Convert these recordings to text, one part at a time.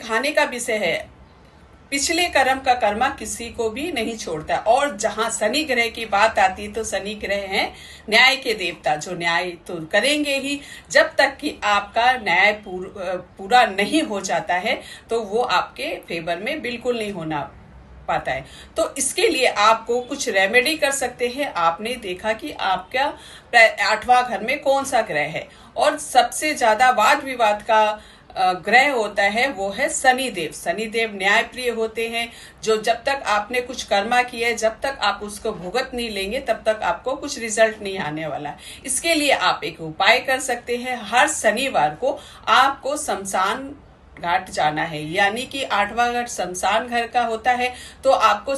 सिखाने का विषय है। पिछले कर्म का कर्मा किसी को भी नहीं छोड़ता। और जहां शनि ग्रह की बात आती है तो शनि ग्रह है न्याय के देवता, जो न्याय तो करेंगे ही। जब तक कि आपका न्याय पूरा नहीं हो जाता है तो वो आपके फेवर में बिल्कुल नहीं होना पाता है। तो इसके लिए आपको कुछ रेमेडी कर सकते हैं। आपने देखा कि आपका 8वां घर में कौन सा ग्रह है, और सबसे ज्यादा वाद विवाद का ग्रह होता है वो है शनिदेव। शनिदेव न्याय प्रिय होते हैं, जो जब तक आपने कुछ कर्मा किया है, जब तक आप उसको भुगत नहीं लेंगे तब तक आपको कुछ रिजल्ट नहीं आने वाला। इसके लिए आप एक उपाय कर सकते हैं। हर शनिवार को आपको शमशान घाट जाना है, यानी कि 8वां घर शमशान घर का होता है। तो आपको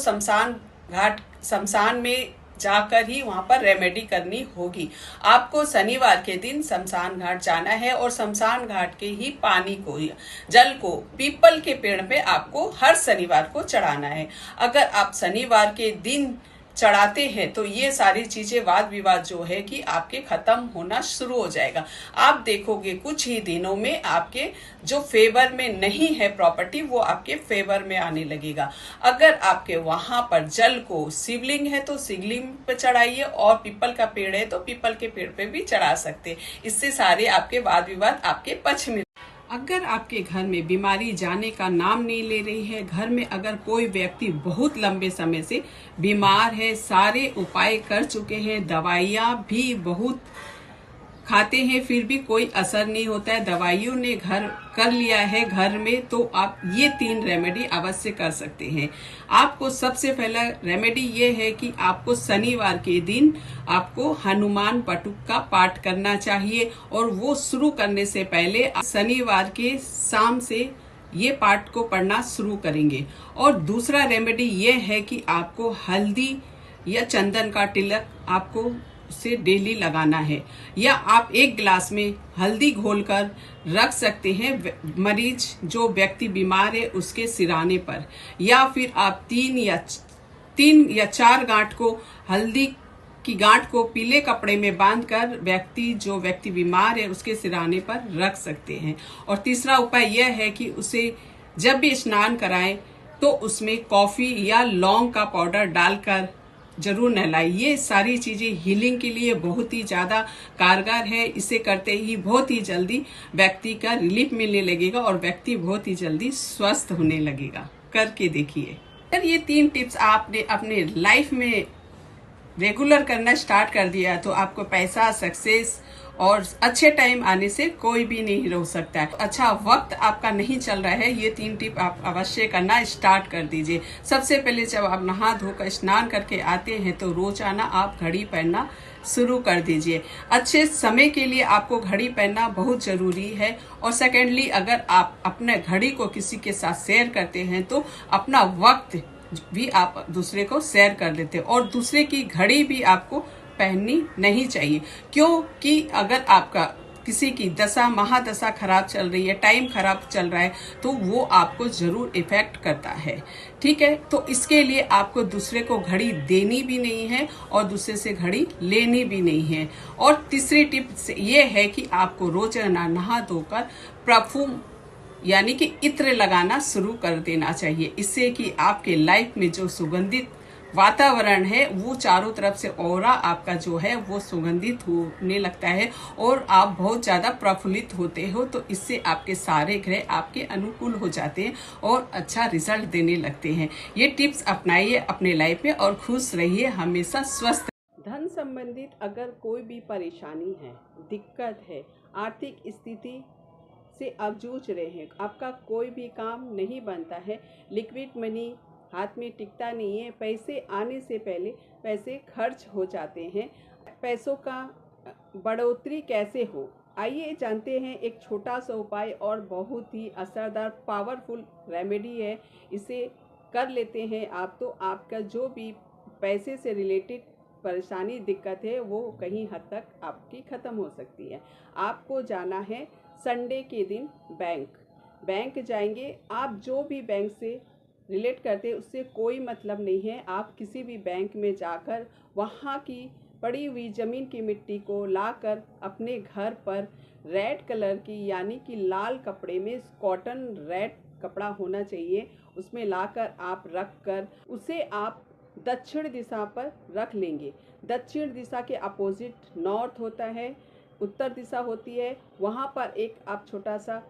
शमशान में जाकर ही वहां पर रेमेडी करनी होगी। आपको शनिवार के दिन शमशान घाट जाना है और शमशान घाट के ही पानी को, जल को पीपल के पेड़ पे आपको हर शनिवार को चढ़ाना है। अगर आप शनिवार के दिन चढ़ाते हैं तो ये सारी चीजें, वाद विवाद जो है कि आपके खत्म होना शुरू हो जाएगा। आप देखोगे कुछ ही दिनों में आपके जो फेवर में नहीं है प्रॉपर्टी, वो आपके फेवर में आने लगेगा। अगर आपके वहां पर जल को, शिवलिंग है तो शिवलिंग पे चढ़ाइए, और पीपल का पेड़ है तो पीपल के पेड़ पे भी चढ़ा सकते। इससे सारे आपके वाद विवाद आपके पक्ष में। अगर आपके घर में बीमारी जाने का नाम नहीं ले रही है, घर में अगर कोई व्यक्ति बहुत लंबे समय से बीमार है, सारे उपाय कर चुके हैं, दवाइयां भी बहुत खाते हैं, फिर भी कोई असर नहीं होता है, दवाइयों ने घर कर लिया है घर में, तो आप ये 3 रेमेडी अवश्य कर सकते हैं। आपको सबसे पहला रेमेडी ये है कि आपको शनिवार के दिन आपको हनुमान बटुक का पाठ करना चाहिए, और वो शुरू करने से पहले शनिवार के शाम से ये पाठ को पढ़ना शुरू करेंगे। और दूसरा रेमेडी ये है कि आपको हल्दी या चंदन का तिलक आपको से डेली लगाना है, या आप 1 गिलास में हल्दी घोलकर रख सकते हैं मरीज जो व्यक्ति बीमार है उसके सिराने पर, या फिर आप 3 या 4 गांठ को, हल्दी की गांठ को पीले कपड़े में बांधकर जो व्यक्ति बीमार है उसके सिराने पर रख सकते हैं। और तीसरा उपाय यह है कि उसे जब भी स्नान कराएं तो उसमें कॉफी या लौंग का पाउडर डालकर जरूर नहलाइए। ये सारी चीजें हीलिंग के लिए बहुत ही ज्यादा कारगर है। इसे करते ही बहुत ही जल्दी व्यक्ति का रिलीफ मिलने लगेगा और व्यक्ति बहुत ही जल्दी स्वस्थ होने लगेगा। करके देखिए। अगर ये 3 टिप्स आपने अपने लाइफ में रेगुलर करना स्टार्ट कर दिया तो आपको पैसा, सक्सेस और अच्छे टाइम आने से कोई भी नहीं रोक सकता है। अच्छा वक्त आपका नहीं चल रहा है, ये 3 टिप आप अवश्य करना स्टार्ट कर दीजिए। सबसे पहले जब आप नहा धोकर स्नान करके आते हैं तो रोजाना आप घड़ी पहनना शुरू कर दीजिए। अच्छे समय के लिए आपको घड़ी पहनना बहुत जरूरी है। और सेकेंडली, अगर आप अपने घड़ी को किसी के साथ शेयर करते हैं तो अपना वक्त भी आप दूसरे को शेयर कर देते हैं, और दूसरे की घड़ी भी आपको पहननी नहीं चाहिए। क्योंकि अगर आपका किसी की दशा महादशा खराब चल रही है, टाइम खराब चल रहा है, तो वो आपको जरूर इफेक्ट करता है। ठीक है, तो इसके लिए आपको दूसरे को घड़ी देनी भी नहीं है और दूसरे से घड़ी लेनी भी नहीं है। और तीसरी टिप ये है कि आपको रोजाना नहा धोकर परफ्यूम यानी कि इत्र लगाना शुरू कर देना चाहिए। इससे कि आपके लाइफ में जो सुगंधित वातावरण है वो चारों तरफ से ऑरा आपका जो है वो सुगंधित होने लगता है और आप बहुत ज्यादा प्रफुल्लित होते हो। तो इससे आपके सारे ग्रह आपके अनुकूल हो जाते हैं और अच्छा रिजल्ट देने लगते हैं। ये टिप्स अपनाइए अपने लाइफ में और खुश रहिए, हमेशा स्वस्थ। धन संबंधित अगर कोई भी परेशानी है, दिक्कत है, आर्थिक स्थिति से आप जूझ रहे हैं, आपका कोई भी काम नहीं बनता है, लिक्विड मनी हाथ में टिकता नहीं है, पैसे आने से पहले पैसे खर्च हो जाते हैं, पैसों का बढ़ोतरी कैसे हो, आइए जानते हैं एक छोटा सा उपाय और बहुत ही असरदार पावरफुल रेमेडी है। इसे कर लेते हैं आप तो आपका जो भी पैसे से रिलेटेड परेशानी दिक्कत है वो कहीं हद तक आपकी ख़त्म हो सकती है। आपको जाना है संडे के दिन बैंक जाएंगे। आप जो भी बैंक से रिलेट करते हैं उससे कोई मतलब नहीं है। आप किसी भी बैंक में जाकर वहाँ की पड़ी हुई ज़मीन की मिट्टी को लाकर अपने घर पर रेड कलर की यानी कि लाल कपड़े में, कॉटन रेड कपड़ा होना चाहिए, उसमें लाकर आप रख कर उसे आप दक्षिण दिशा पर रख लेंगे। दक्षिण दिशा के अपोजिट नॉर्थ होता है, उत्तर दिशा होती है, वहाँ पर एक आप छोटा सा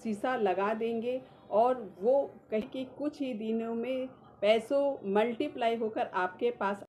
शीशा लगा देंगे और वो कहीं कि कुछ ही दिनों में पैसों मल्टीप्लाई होकर आपके पास